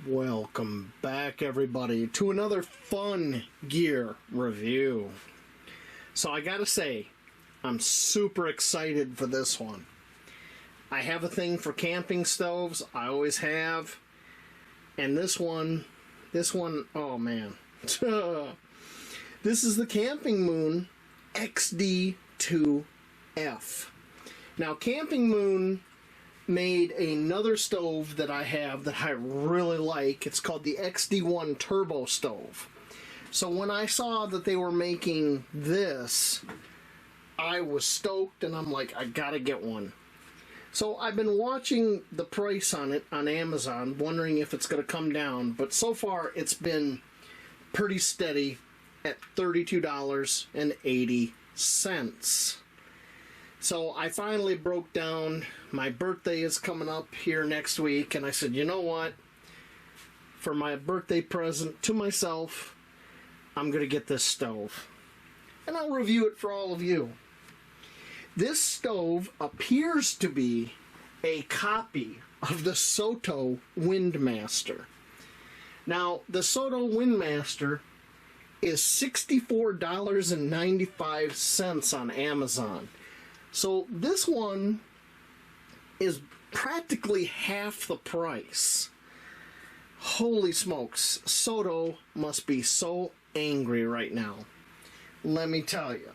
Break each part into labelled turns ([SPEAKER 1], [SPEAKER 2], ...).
[SPEAKER 1] Welcome back, everybody, to another fun gear review. So I gotta say, I'm super excited for this one. I have a thing for camping stoves. I always have. And this one, oh man. This is the Campingmoon XD2F. Now, Campingmoon made another stove that I have that I really like. It's called the XD1 Turbo Stove. So when I saw that they were making this, I was stoked and I'm like, I gotta get one. So I've been watching the price on it on Amazon, wondering if it's gonna come down, but so far it's been pretty steady at $32.80. So I finally broke down. My birthday is coming up here next week, and I said, you know what? For my birthday present to myself, I'm going to get this stove. And I'll review it for all of you. This stove appears to be a copy of the Soto Windmaster. Now, the Soto Windmaster is $64.95 on Amazon. So this one is practically half the price. Holy smokes, Soto must be so angry right now. Let me tell you.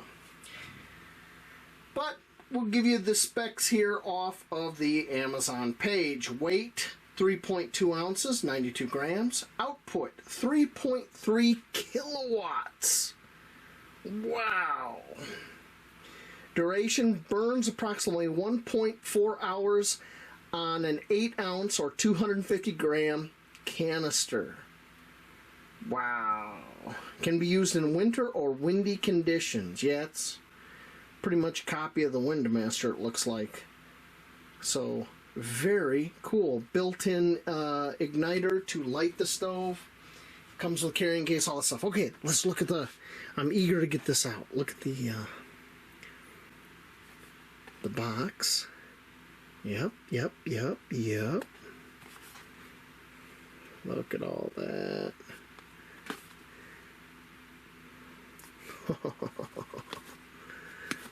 [SPEAKER 1] But we'll give you the specs here off of the Amazon page. Weight, 3.2 ounces, 92 grams. Output, 3.3 kilowatts. Wow. Duration, burns approximately 1.4 hours on an 8-ounce or 250 gram canister. Wow. Can be used in winter or windy conditions. Yeah, it's pretty much a copy of the Windmaster, it looks like. So, very cool. Built-in igniter to light the stove. Comes with carrying case, all that stuff. Okay, let's look at the... I'm eager to get this out. Look at the box. Yep. Look at all that.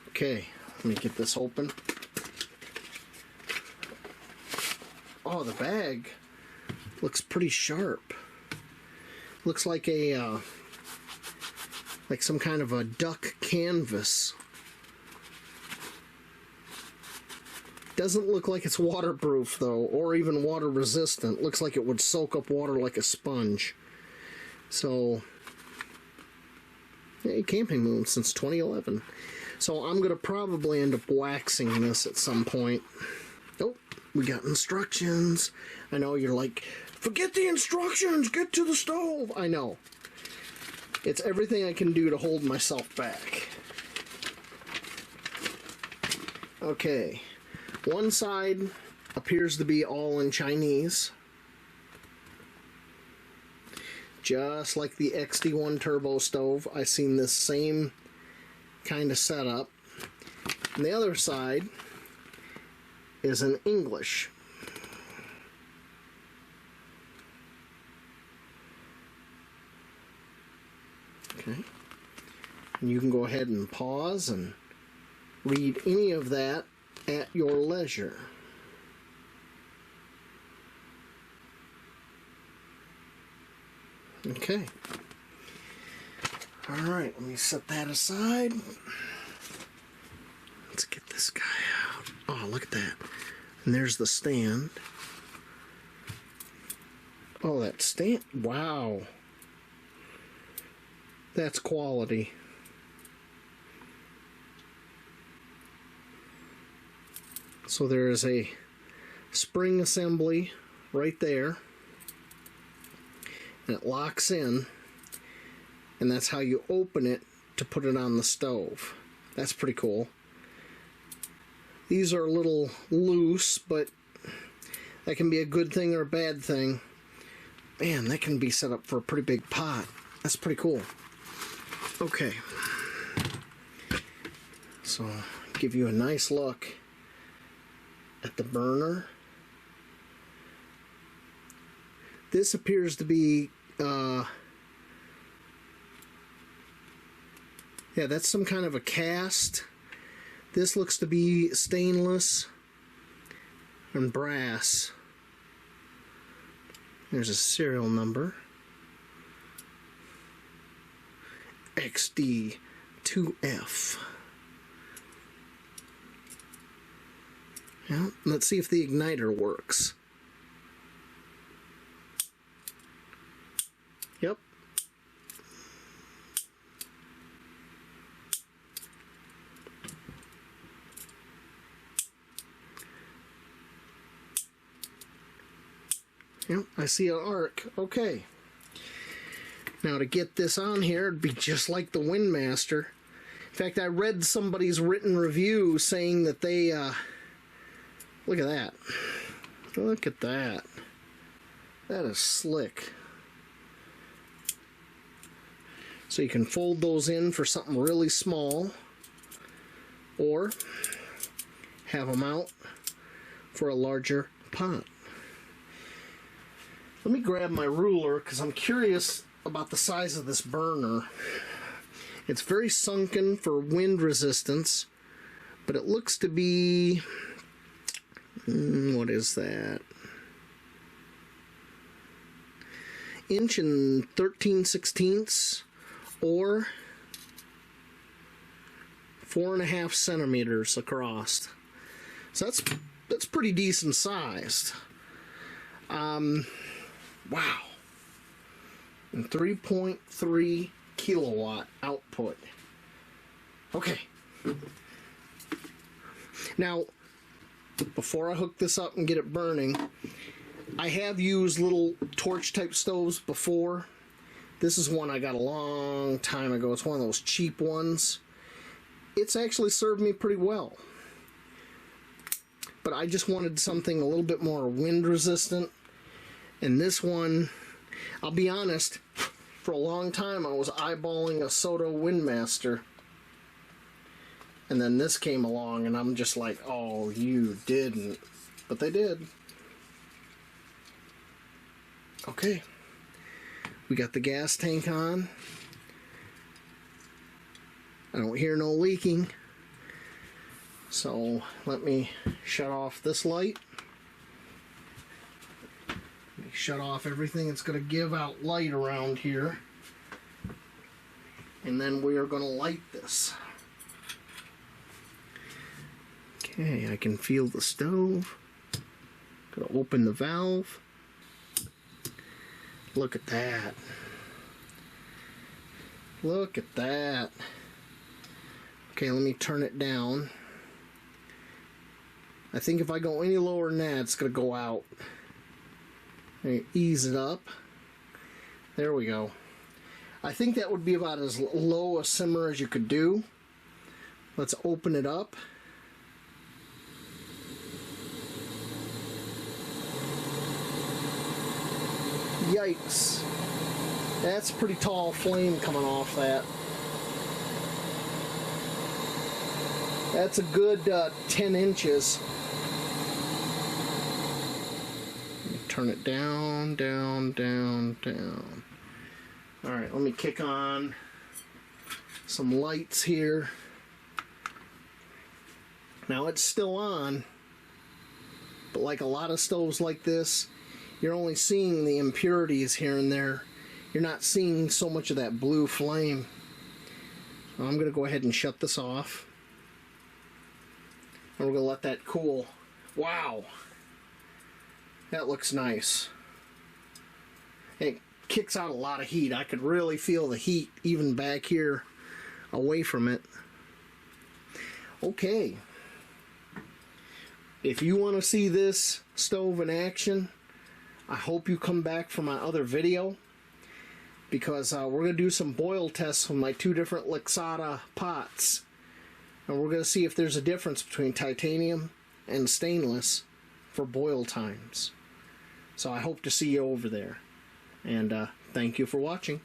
[SPEAKER 1] Okay, let me get this open. Oh, the bag looks pretty sharp. Looks like a like some kind of a duck canvas. Doesn't look like it's waterproof though, or even water resistant. Looks like it would soak up water like a sponge. So, hey, Campingmoon since 2011. So I'm gonna probably end up waxing this at some point. Oh, we got instructions. I know you're like, forget the instructions, get to the stove. I know. It's everything I can do to hold myself back. Okay. One side appears to be all in Chinese, just like the XD1 Turbo Stove. I've seen this same kind of setup. And the other side is in English. Okay. And you can go ahead and pause and read any of that at your leisure. Okay. Alright, let me set that aside. Let's get this guy out. Oh, look at that. And there's the stand. Oh, that stand. Wow. That's quality. So there is a spring assembly right there, and it locks in, and that's how you open it to put it on the stove. That's pretty cool. These are a little loose, but that can be a good thing or a bad thing. Man, that can be set up for a pretty big pot. That's pretty cool. Okay. So, give you a nice look at the burner. This appears to be, yeah, that's some kind of a cast. This looks to be stainless and brass. There's a serial number. XD2F. Yeah, let's see if the igniter works. Yep. Yep, I see an arc. Okay. Now to get this on here, it'd be just like the Windmaster. In fact, I read somebody's written review saying that they, look at that. Look at that. That is slick. So you can fold those in for something really small, or have them out for a larger pot. Let me grab my ruler because I'm curious about the size of this burner. It's very sunken for wind resistance, but it looks to be, what is that? Inch and 13/16 or 4.5 centimeters across. So that's pretty decent sized. Wow. And 3.3 kilowatt output. Okay. Now, before I hook this up and get it burning, I have used little torch type stoves before. This is one I got a long time ago. It's one of those cheap ones. It's actually served me pretty well. But I just wanted something a little bit more wind resistant. And this one, I'll be honest, for a long time I was eyeballing a Soto Windmaster. And then this came along and I'm just like, oh, you didn't. But they did. Okay. We got the gas tank on. I don't hear no leaking. So let me shut off this light. Let me shut off everything that's going to give out light around here. And then we are going to light this. Okay, I can feel the stove. Going to open the valve. Look at that. Look at that. Okay, let me turn it down. I think if I go any lower than that, it's going to go out. Let me ease it up. There we go. I think that would be about as low a simmer as you could do. Let's open it up. Yikes. That's a pretty tall flame coming off that. That's a good 10 inches. Turn it down, down, down, down. Alright, let me kick on some lights here. Now it's still on, but like a lot of stoves like this, you're only seeing the impurities here and there. You're not seeing so much of that blue flame. So I'm going to go ahead and shut this off. And we're going to let that cool. Wow. That looks nice. It kicks out a lot of heat. I could really feel the heat even back here away from it. Okay. If you want to see this stove in action, I hope you come back for my other video, because we're going to do some boil tests with my two different Lixada pots, and we're going to see if there's a difference between titanium and stainless for boil times. So I hope to see you over there, and thank you for watching.